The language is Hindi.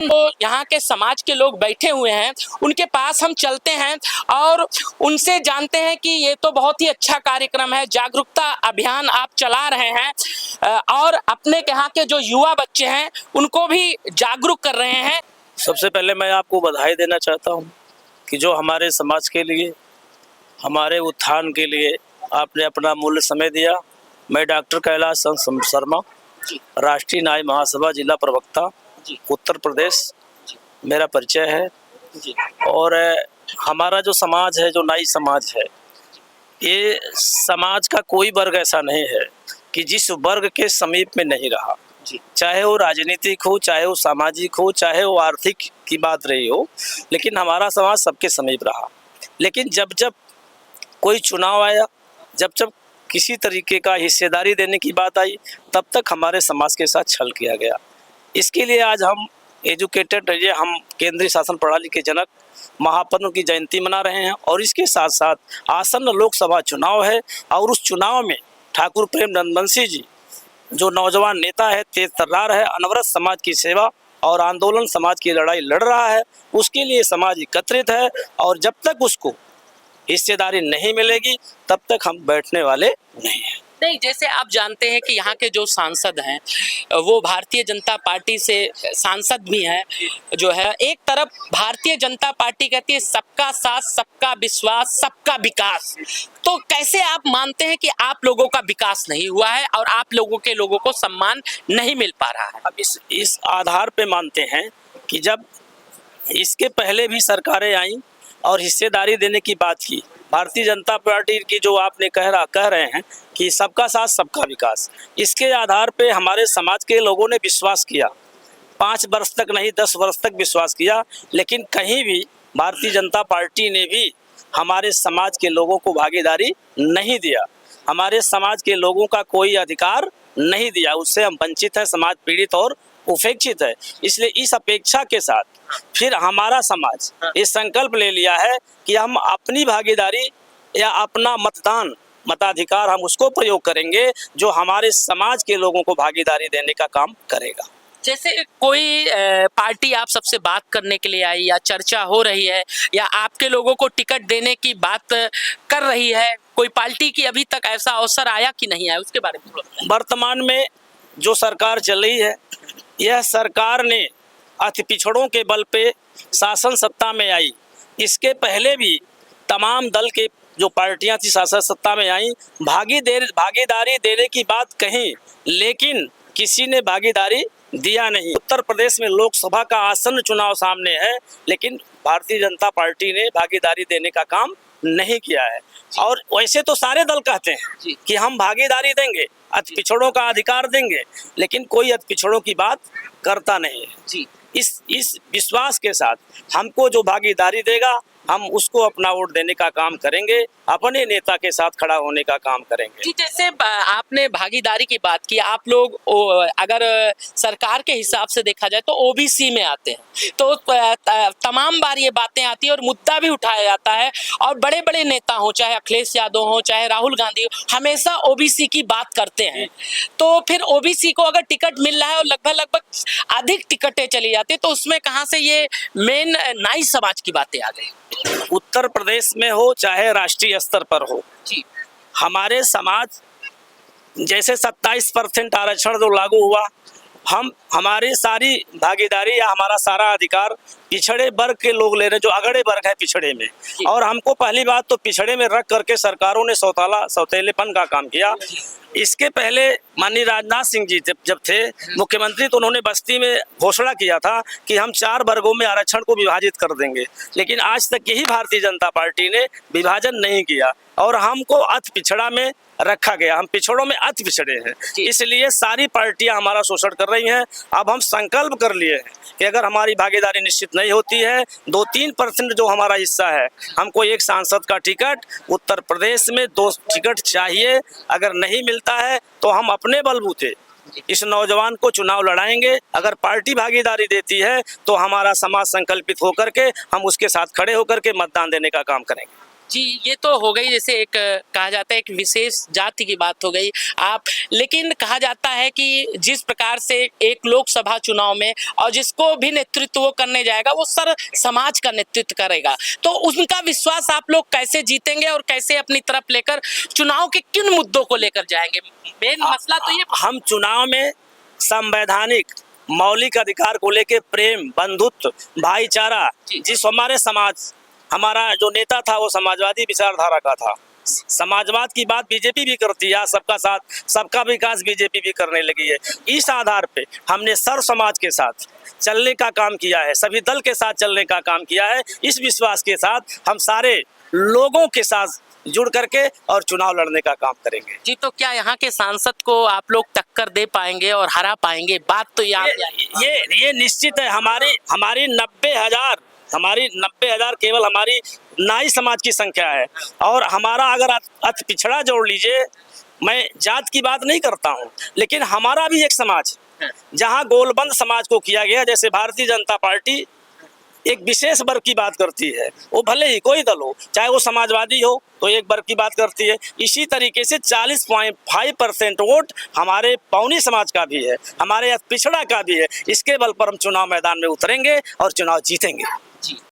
तो यहाँ के समाज के लोग बैठे हुए हैं, उनके पास हम चलते हैं और उनसे जानते हैं कि ये तो बहुत ही अच्छा कार्यक्रम है, जागरूकता अभियान आप चला रहे हैं और अपने यहाँ के जो युवा बच्चे हैं उनको भी जागरूक कर रहे हैं। सबसे पहले मैं आपको बधाई देना चाहता हूँ कि जो हमारे समाज के लिए, हमारे उत्थान के लिए आपने अपना मूल्य समय दिया। मैं डॉक्टर कैलाश चंद्र शर्मा, राष्ट्रीय न्याय महासभा जिला प्रवक्ता उत्तर प्रदेश, मेरा परिचय है। और हमारा जो समाज है, जो न्यायी समाज है, ये समाज का कोई वर्ग ऐसा नहीं है कि जिस वर्ग के समीप में नहीं रहा, चाहे वो राजनीतिक हो, चाहे वो सामाजिक हो, चाहे वो आर्थिक की बात रही हो, लेकिन हमारा समाज सबके समीप रहा। लेकिन जब जब कोई चुनाव आया, जब जब किसी तरीके का हिस्सेदारी देने की बात आई, तब तक हमारे समाज के साथ छल किया गया। इसके लिए आज हम एजुकेटेड रहिए, हम केंद्रीय शासन प्रणाली के जनक महापद्म की जयंती मना रहे हैं। और इसके साथ साथ आसन्न लोकसभा चुनाव है और उस चुनाव में ठाकुर प्रेम नंदबंशी जी जो नौजवान नेता है, तेज तर्रार है, अनवरत समाज की सेवा और आंदोलन समाज की लड़ाई लड़ रहा है, उसके लिए समाज एकत्रित है। और जब तक उसको हिस्सेदारी नहीं मिलेगी तब तक हम बैठने वाले नहीं हैं। नहीं, जैसे आप जानते हैं कि यहाँ के जो सांसद हैं वो भारतीय जनता पार्टी से सांसद भी हैं, जो है एक तरफ भारतीय जनता पार्टी कहती है सबका साथ, सबका विश्वास, सबका विकास। तो कैसे आप मानते हैं कि आप लोगों का विकास नहीं हुआ है और आप लोगों को सम्मान नहीं मिल पा रहा है? अब इस आधार पे मानते हैं कि जब इसके पहले भी सरकारें आई और हिस्सेदारी देने की बात की, भारतीय जनता पार्टी की जो आपने कह रहे हैं कि सबका साथ सबका विकास, इसके आधार पे हमारे समाज के लोगों ने विश्वास किया। 5 वर्ष तक नहीं, 10 वर्ष तक विश्वास किया, लेकिन कहीं भी भारतीय जनता पार्टी ने भी हमारे समाज के लोगों को भागीदारी नहीं दिया, हमारे समाज के लोगों का कोई अधिकार नहीं दिया। उससे हम वंचित हैं, समाज पीड़ित और उपेक्षित है। इसलिए इस अपेक्षा के साथ फिर हमारा समाज ये संकल्प ले लिया है कि हम अपनी भागीदारी या अपना मताधिकार हम उसको प्रयोग करेंगे जो हमारे समाज के लोगों को भागीदारी देने का काम करेगा। जैसे कोई पार्टी आप सबसे बात करने के लिए आई या चर्चा हो रही है या आपके लोगों को टिकट देने की बात कर रही है, कोई पार्टी की अभी तक ऐसा अवसर आया कि नहीं आया, उसके बारे में थोड़ा बताइए। वर्तमान में जो सरकार चल रही है, यह सरकार ने अति पिछड़ों के बल पे शासन सत्ता में आई। इसके पहले भी तमाम दल के जो पार्टियां थी शासन सत्ता में आई, भागीदारी देने की बात कही, लेकिन किसी ने भागीदारी दिया नहीं। उत्तर प्रदेश में लोकसभा का आसन्न चुनाव सामने है, लेकिन भारतीय जनता पार्टी ने भागीदारी देने का काम नहीं किया है। और वैसे तो सारे दल कहते हैं कि हम भागीदारी देंगे, अति पिछड़ों का अधिकार देंगे, लेकिन कोई अति पिछड़ों की बात करता नहीं है। इस विश्वास के साथ हमको जो भागीदारी देगा, हम उसको अपना वोट देने का काम करेंगे, अपने नेता के साथ खड़ा होने का काम करेंगे। जी, जैसे आपने भागीदारी की बात की, आप लोग अगर सरकार के हिसाब से देखा जाए तो ओबीसी में आते हैं, तो तमाम बार ये बातें आती है और मुद्दा भी उठाया जाता है और बड़े बड़े नेता हो, चाहे अखिलेश यादव हो, चाहे राहुल गांधी हो, हमेशा ओबीसी की बात करते हैं। तो फिर ओबीसी को अगर टिकट मिल रहा है और लगभग अधिक टिकटें चली जाती है, तो उसमें कहाँ से ये मेन नाई समाज की बातें आ गई? उत्तर प्रदेश में हो चाहे राष्ट्रीय स्तर पर हो, हमारे समाज जैसे 27% आरक्षण जो लागू हुआ, हमारी सारी भागीदारी या हमारा सारा अधिकार पिछड़े वर्ग के लोग ले रहे, जो अगड़े वर्ग है पिछड़े में। और हमको पहली बात तो पिछड़े में रख करके सरकारों ने सौतेलेपन का काम किया। इसके पहले माननीय राजनाथ सिंह जी जब थे मुख्यमंत्री, तो उन्होंने बस्ती में घोषणा किया था कि हम 4 वर्गों में आरक्षण को विभाजित कर देंगे, लेकिन आज तक यही भारतीय जनता पार्टी ने विभाजन नहीं किया और हमको अति पिछड़ा में रखा गया। हम पिछड़ों में अति पिछड़े हैं, इसलिए सारी पार्टियां हमारा शोषण कर रही हैं। अब हम संकल्प कर लिए हैं कि अगर हमारी भागीदारी निश्चित नहीं होती है, 2-3% जो हमारा हिस्सा है, हमको 1 सांसद का टिकट उत्तर प्रदेश में 2 टिकट चाहिए। अगर नहीं मिलता है तो हम अपने बलबूते इस नौजवान को चुनाव लड़ाएंगे। अगर पार्टी भागीदारी देती है तो हमारा समाज संकल्पित होकर के हम उसके साथ खड़े होकर के मतदान देने का काम करेंगे। जी, ये तो हो गई जैसे एक कहा जाता है एक विशेष जाति की बात हो गई आप, लेकिन कहा जाता है कि जिस प्रकार से एक लोकसभा चुनाव में और जिसको भी नेतृत्व वो करने जाएगा वो सर समाज का नेतृत्व करेगा, तो उनका विश्वास आप लोग कैसे जीतेंगे और कैसे अपनी तरफ लेकर चुनाव के किन मुद्दों को लेकर जाएंगे? मेन मसला तो ये हम चुनाव में संवैधानिक मौलिक अधिकार को लेके प्रेम, बंधुत्व, भाईचारा, जिस हमारे समाज, हमारा जो नेता था वो समाजवादी विचारधारा का था। समाजवाद की बात बीजेपी भी करती है, सबका साथ सबका विकास बीजेपी भी करने लगी है। इस आधार पे हमने सर्व समाज के साथ चलने का काम किया है, सभी दल के साथ चलने का काम किया है। इस विश्वास के साथ हम सारे लोगों के साथ जुड़ करके और चुनाव लड़ने का काम करेंगे। जी, तो क्या यहाँ के सांसद को आप लोग टक्कर दे पाएंगे और हरा पाएंगे? बात तो ये निश्चित है। हमारी 90,000 केवल हमारी नाई समाज की संख्या है, और हमारा अगर अति पिछड़ा जोड़ लीजिए, मैं जात की बात नहीं करता हूँ, लेकिन हमारा भी एक समाज जहाँ गोलबंद समाज को किया गया। जैसे भारतीय जनता पार्टी एक विशेष वर्ग की बात करती है, वो भले ही कोई दल हो, चाहे वो समाजवादी हो तो एक वर्ग की बात करती है। इसी तरीके से 40.5% वोट हमारे पौनी समाज का भी है, हमारे पिछड़ा का भी है। इसके बल पर हम चुनाव मैदान में उतरेंगे और चुनाव जीतेंगे। जी,